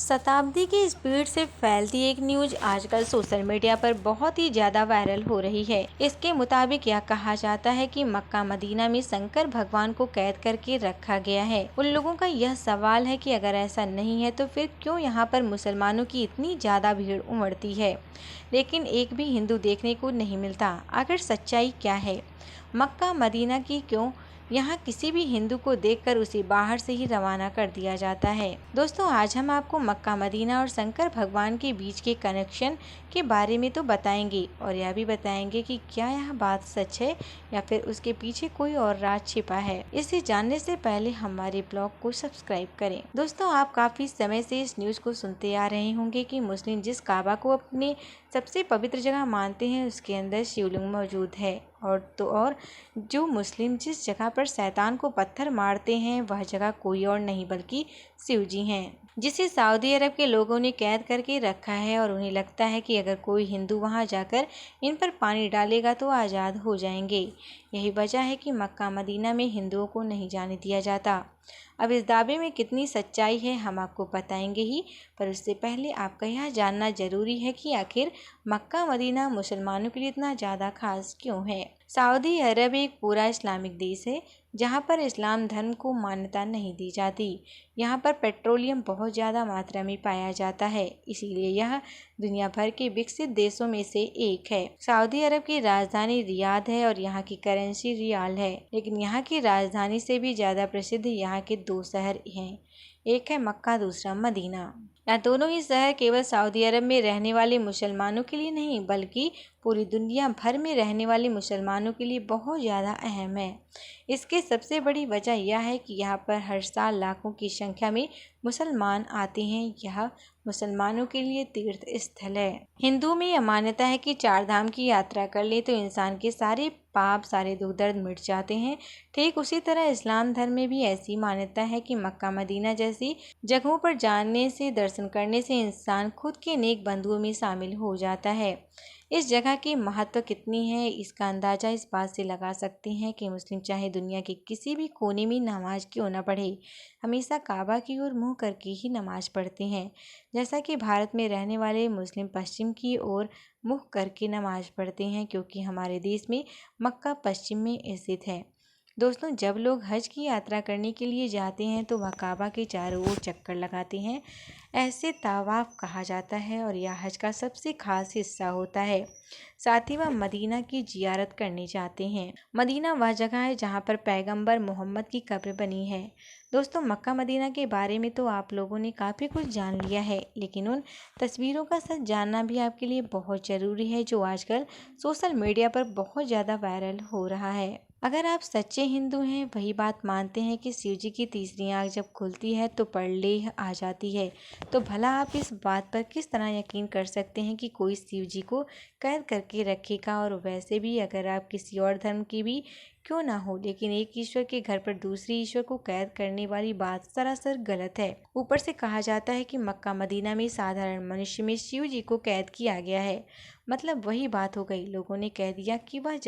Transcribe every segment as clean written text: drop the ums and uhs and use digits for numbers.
शताब्दी की स्पीड से फैलती एक न्यूज आजकल सोशल मीडिया पर बहुत ही ज्यादा वायरल हो रही है। इसके मुताबिक यह कहा जाता है कि मक्का मदीना में शंकर भगवान को कैद करके रखा गया है। उन लोगों का यह सवाल है कि अगर ऐसा नहीं है तो फिर क्यों यहाँ पर मुसलमानों की इतनी ज्यादा भीड़ उमड़ती है, लेकिन एक भी हिंदू देखने को नहीं मिलता। आखिर सच्चाई क्या है? मक्का मदीना की क्यों यहाँ किसी भी हिंदू को देखकर उसे बाहर से ही रवाना कर दिया जाता है। दोस्तों, आज हम आपको मक्का मदीना और शंकर भगवान के बीच के कनेक्शन के बारे में तो बताएंगे और यह भी बताएंगे कि क्या यह बात सच है या फिर उसके पीछे कोई और राज छिपा है। इसे जानने से पहले हमारे ब्लॉग को सब्सक्राइब करें। दोस्तों, आप काफी समय से इस न्यूज को सुनते आ रहे होंगे कि मुस्लिम जिस काबा को अपने सबसे पवित्र जगह मानते हैं उसके अंदर शिवलिंग मौजूद है, और जो मुस्लिम जिस जगह पर शैतान को पत्थर मारते हैं वह जगह कोई और नहीं बल्कि शिव जी हैं, जिसे सऊदी अरब के लोगों ने कैद करके रखा है। और उन्हें लगता है कि अगर कोई हिंदू वहां जाकर इन पर पानी डालेगा तो आज़ाद हो जाएंगे। यही वजह है कि मक्का मदीना में हिंदुओं को नहीं जाने दिया जाता। अब इस दावे में कितनी सच्चाई है हम आपको बताएंगे ही, पर उससे पहले आपका यह जानना जरूरी है कि आखिर मक्का मदीना मुसलमानों के लिए इतना ज़्यादा खास क्यों है। सऊदी अरब एक पूरा इस्लामिक देश है जहाँ पर इस्लाम धर्म को मान्यता नहीं दी जाती। यहाँ पर पेट्रोलियम बहुत ज़्यादा मात्रा में पाया जाता है, इसीलिए यह दुनिया भर के विकसित देशों में से एक है। सऊदी अरब की राजधानी रियाद है और यहाँ की करेंसी रियाल है, लेकिन यहाँ की राजधानी से भी ज़्यादा प्रसिद्ध यहाँ के दो शहर हैं, एक है मक्का, दूसरा मदीना। यह दोनों ही शहर केवल सऊदी अरब में रहने वाले मुसलमानों के लिए नहीं बल्कि पूरी दुनिया भर में रहने वाले मुसलमानों के लिए बहुत ज़्यादा अहम है। इसके सबसे बड़ी वजह यह है कि यहाँ पर हर साल लाखों की संख्या में मुसलमान आते हैं। यह मुसलमानों के लिए तीर्थ स्थल है। हिंदू में यह मान्यता है कि चार धाम की यात्रा कर ले तो इंसान के सारे पाप, सारे दुख दर्द मिट जाते हैं। ठीक उसी तरह इस्लाम धर्म में भी ऐसी मान्यता है कि मक्का मदीना जैसी जगहों पर जाने से, दर्शन करने से इंसान खुद के नेक बंधुओं में शामिल हो जाता है। इस जगह की महत्व कितनी है इसका अंदाजा इस बात से लगा सकते हैं कि मुस्लिम चाहे दुनिया के किसी भी कोने में नमाज क्यों न पढ़े, हमेशा काबा की ओर मुंह करके ही नमाज पढ़ते हैं। जैसा कि भारत में रहने वाले मुस्लिम पश्चिम की ओर मुंह करके नमाज पढ़ते हैं, क्योंकि हमारे देश में मक्का पश्चिम में स्थित है। दोस्तों, जब लोग हज की यात्रा करने के लिए जाते हैं तो वह काबा के चारों ओर चक्कर लगाते हैं। ऐसे तवाफ कहा जाता है और यह हज का सबसे खास हिस्सा होता है। साथ ही वह मदीना की जियारत करने जाते हैं। मदीना वह जगह है जहाँ पर पैगंबर मोहम्मद की कब्र बनी है। दोस्तों, मक्का मदीना के बारे में तो आप लोगों ने काफ़ी कुछ जान लिया है, लेकिन उन तस्वीरों का सच जानना भी आपके लिए बहुत ज़रूरी है जो आजकल सोशल मीडिया पर बहुत ज़्यादा वायरल हो रहा है। अगर आप सच्चे हिंदू हैं, वही बात मानते हैं कि शिव जी की तीसरी आंख जब खुलती है तो परलेह आ जाती है, तो भला आप इस बात पर किस तरह यकीन कर सकते हैं कि कोई शिव जी को कैद करके रखेगा। और वैसे भी अगर आप किसी और धर्म की भी क्यों ना हो, लेकिन एक ईश्वर के घर पर दूसरे ईश्वर को कैद करने वाली बात सरासर गलत है। ऊपर से कहा जाता है कि मक्का मदीना में साधारण मनुष्य में शिव जी को कैद किया गया है। मतलब वही बात हो गई, लोगों ने कह दिया कि वह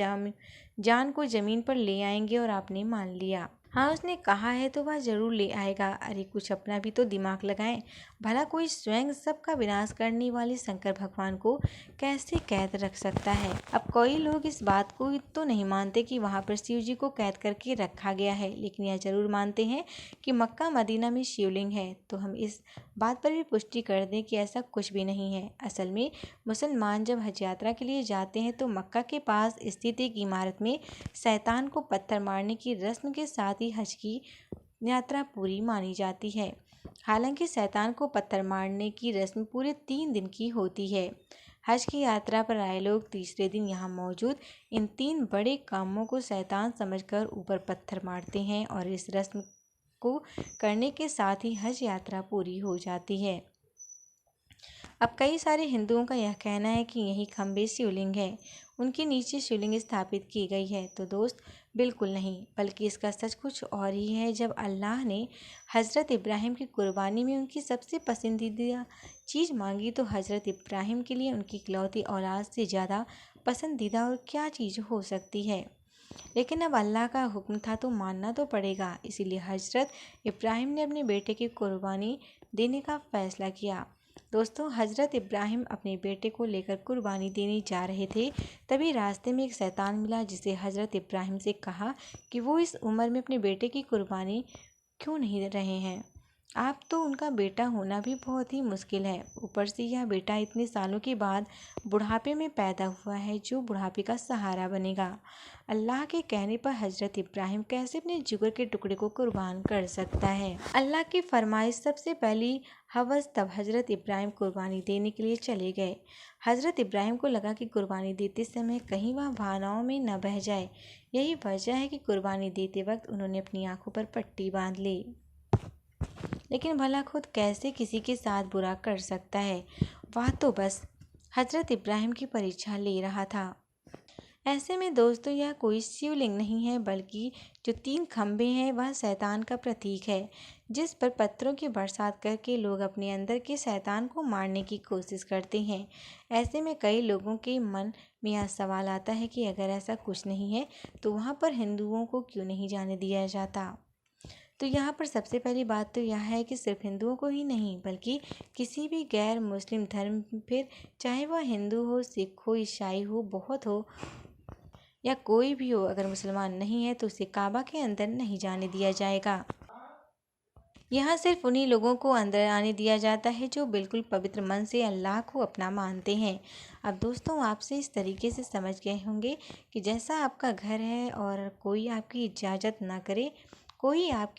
जान को जमीन पर ले आएंगे और आपने मान लिया। हाँ, उसने कहा है तो वह जरूर ले आएगा। अरे कुछ अपना भी तो दिमाग लगाएं। भला कोई स्वयं सबका विनाश करने वाले शंकर भगवान को कैसे कैद रख सकता है। अब कई लोग इस बात को तो नहीं मानते कि वहाँ पर शिव जी को कैद करके रखा गया है, लेकिन यह जरूर मानते हैं कि मक्का मदीना में शिवलिंग है। तो हम इस बात पर भी पुष्टि कर दें कि ऐसा कुछ भी नहीं है। असल में मुसलमान जब हज यात्रा के लिए जाते हैं तो मक्का के पास स्थित एक इमारत में शैतान को पत्थर मारने की रस्म के साथ ही हज की यात्रा पूरी मानी जाती है। हालांकि शैतान को पत्थर मारने की रस्म पूरे 3 दिन की होती है। हज की यात्रा पर आए लोग तीसरे दिन यहाँ मौजूद इन 3 बड़े कामों को शैतान समझकर ऊपर पत्थर मारते हैं और इस रस्म को करने के साथ ही हज यात्रा पूरी हो जाती है। अब कई सारे हिंदुओं का यह कहना है कि यही खम्बे शिवलिंग है, उनके नीचे शिवलिंग स्थापित की गई है। तो दोस्त, बिल्कुल नहीं, बल्कि इसका सच कुछ और ही है। जब अल्लाह ने हज़रत इब्राहिम की कुर्बानी में उनकी सबसे पसंदीदा चीज़ मांगी तो हज़रत इब्राहिम के लिए उनकी इकलौती औलाद से ज़्यादा पसंदीदा और क्या चीज़ हो सकती है। लेकिन अब अल्लाह का हुक्म था तो मानना तो पड़ेगा। इसीलिए हजरत इब्राहिम ने अपने बेटे की कुर्बानी देने का फैसला किया। दोस्तों, हजरत इब्राहिम अपने बेटे को लेकर कुर्बानी देने जा रहे थे। तभी रास्ते में एक शैतान मिला जिसे हजरत इब्राहिम से कहा कि वो इस उम्र में अपने बेटे की कुर्बानी क्यों नहीं रहे हैं। आप तो उनका बेटा होना भी बहुत ही मुश्किल है। ऊपर से यह बेटा इतने सालों के बाद बुढ़ापे में पैदा हुआ है जो बुढ़ापे का सहारा बनेगा। अल्लाह के कहने पर हजरत इब्राहिम कैसे अपने जिगर के टुकड़े को कुर्बान कर सकता है। अल्लाह की फरमाइश सबसे पहली हवस तब हजरत इब्राहिम कुर्बानी देने के लिए चले गए। हजरत इब्राहिम को लगा कि कुर्बानी देते समय कहीं वह भावनाओं में न बह जाए। यही वजह है कि कुर्बानी देते वक्त उन्होंने अपनी आंखों पर पट्टी बांध ली। लेकिन भला खुद कैसे किसी के साथ बुरा कर सकता है। वह तो बस हजरत इब्राहिम की परीक्षा ले रहा था। ऐसे में दोस्तों, यह कोई शिवलिंग नहीं है बल्कि जो 3 खंभे हैं वह शैतान का प्रतीक है, जिस पर पत्थरों की बरसात करके लोग अपने अंदर के शैतान को मारने की कोशिश करते हैं। ऐसे में कई लोगों के मन में यह सवाल आता है कि अगर ऐसा कुछ नहीं है तो वहाँ पर हिंदुओं को क्यों नहीं जाने दिया जाता। तो यहाँ पर सबसे पहली बात तो यह है कि सिर्फ हिंदुओं को ही नहीं बल्कि किसी भी गैर मुस्लिम धर्म, फिर चाहे वह हिंदू हो, सिख हो, ईसाई हो, बौद्ध हो या कोई भी हो, अगर मुसलमान नहीं है तो उसे काबा के अंदर नहीं जाने दिया जाएगा। यहाँ सिर्फ उन्हीं लोगों को अंदर आने दिया जाता है जो बिल्कुल पवित्र मन से अल्लाह को अपना मानते हैं। अब दोस्तों, आपसे इस तरीके से समझ गए होंगे कि जैसा आपका घर है और कोई आपकी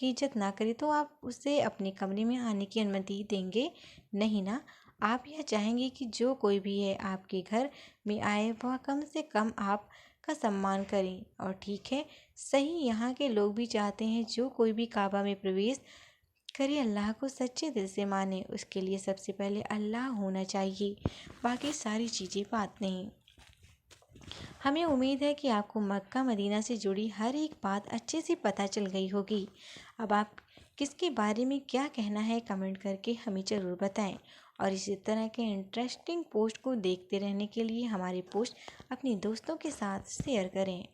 इज्जत ना करे तो आप उसे अपने कमरे में आने की अनुमति देंगे नहीं ना। आप यह चाहेंगे कि जो कोई भी है आपके घर में आए वह कम से कम आपका सम्मान करें। और ठीक है, सही यहाँ के लोग भी चाहते हैं जो कोई भी काबा में प्रवेश करे अल्लाह को सच्चे दिल से माने। उसके लिए सबसे पहले अल्लाह होना चाहिए, बाकी सारी चीज़ें बात नहीं। हमें उम्मीद है कि आपको मक्का मदीना से जुड़ी हर एक बात अच्छे से पता चल गई होगी। अब आप किसके बारे में क्या कहना है कमेंट करके हमें ज़रूर बताएं। और इसी तरह के इंटरेस्टिंग पोस्ट को देखते रहने के लिए हमारे पोस्ट अपने दोस्तों के साथ शेयर करें।